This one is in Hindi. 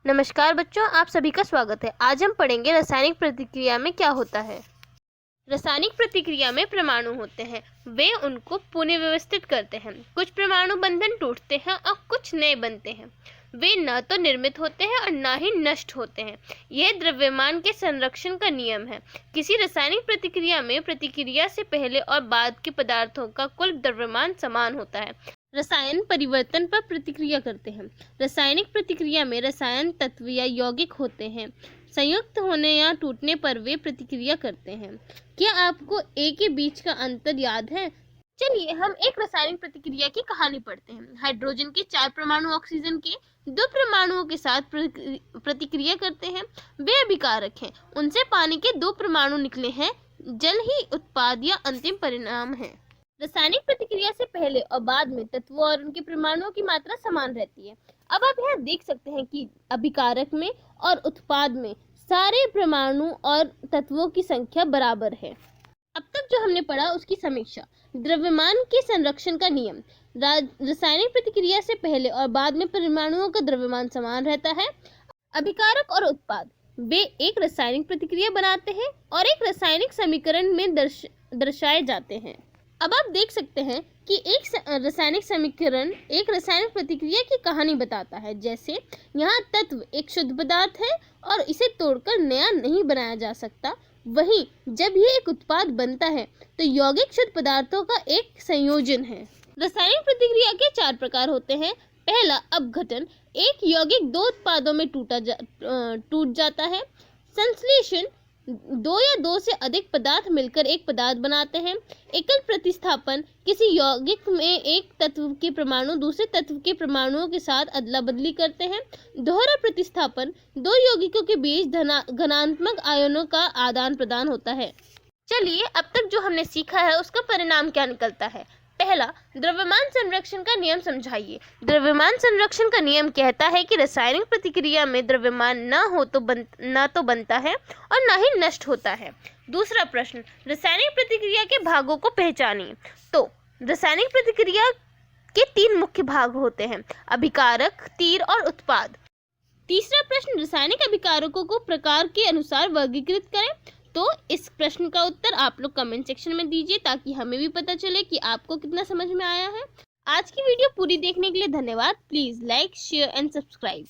नमस्कार बच्चों, आप सभी का स्वागत है। आज हम पढ़ेंगे रासायनिक प्रतिक्रिया में क्या होता है। रासायनिक प्रतिक्रिया में परमाणु होते हैं, वे उनको पुनः व्यवस्थित करते हैं। कुछ परमाणु बंधन टूटते हैं और कुछ नए बनते हैं। वे न तो निर्मित होते हैं और न ही नष्ट होते हैं। यह द्रव्यमान के संरक्षण का नियम है। किसी रासायनिक प्रतिक्रिया में प्रतिक्रिया से पहले और बाद के पदार्थों का कुल द्रव्यमान समान होता है। रसायन परिवर्तन पर प्रतिक्रिया करते हैं। रासायनिक प्रतिक्रिया में रसायन तत्व या यौगिक होते हैं। संयुक्त होने या टूटने पर वे प्रतिक्रिया करते हैं। क्या आपको ए के बीच का अंतर याद है? चलिए हम एक रासायनिक प्रतिक्रिया की कहानी पढ़ते हैं। हाइड्रोजन के 4 परमाणु ऑक्सीजन के 2 परमाणुओं के साथ प्रतिक्रिया करते हैं। वे अभिकारक हैं। उनसे पानी के 2 परमाणु निकले हैं। जल ही उत्पाद या अंतिम परिणाम है। रासायनिक प्रतिक्रिया से पहले और बाद में तत्वों और उनके परमाणुओं की मात्रा समान रहती है। अब आप यहाँ देख सकते हैं कि अभिकारक में और उत्पाद में सारे परमाणु और तत्वों की संख्या बराबर है। अब तक जो हमने पढ़ा उसकी समीक्षा। द्रव्यमान के संरक्षण का नियम। रासायनिक प्रतिक्रिया से पहले और बाद में परमाणुओं का द्रव्यमान समान रहता है। अभिकारक और उत्पाद वे एक रासायनिक प्रतिक्रिया बनाते हैं और एक रासायनिक समीकरण में दर्शाए जाते हैं। अब आप देख सकते हैं कि एक रासायनिक समीकरण एक रासायनिक प्रतिक्रिया की कहानी बताता है। जैसे यहाँ तत्व एक शुद्ध पदार्थ है और इसे तोड़कर नया नहीं बनाया जा सकता। वहीं जब ये एक उत्पाद बनता है तो यौगिक शुद्ध पदार्थों का एक संयोजन है। रासायनिक प्रतिक्रिया के 4 प्रकार होते हैं। पहला, अपघटन। एक यौगिक 2 उत्पादों में टूट जाता है। संश्लेषण, 2 या 2 से अधिक पदार्थ मिलकर एक पदार्थ बनाते हैं। एकल प्रतिस्थापन, किसी यौगिक में एक तत्व के परमाणु दूसरे तत्व के परमाणुओं के साथ अदला बदली करते हैं। दोहरा प्रतिस्थापन, 2 यौगिकों के बीच धनात्मक आयनों का आदान प्रदान होता है। चलिए अब तक जो हमने सीखा है उसका परिणाम क्या निकलता है। पहला, द्रव्यमान संरक्षण का नियम समझाइए। द्रव्यमान संरक्षण का नियम कहता है कि रासायनिक प्रतिक्रिया में द्रव्यमान न तो बनता है और न ही नष्ट होता है। दूसरा प्रश्न, रासायनिक प्रतिक्रिया के भागों को पहचानिए। तो रासायनिक प्रतिक्रिया के 3 मुख्य भाग होते हैं, अभिकारक, तीर और उत्पाद। तीसरा प्रश्न, रासायनिक अभिकारकों को प्रकार के अनुसार वर्गीकृत करें। तो इस प्रश्न का उत्तर आप लोग कमेंट सेक्शन में दीजिए ताकि हमें भी पता चले कि आपको कितना समझ में आया है। आज की वीडियो पूरी देखने के लिए धन्यवाद। Please like, share and subscribe.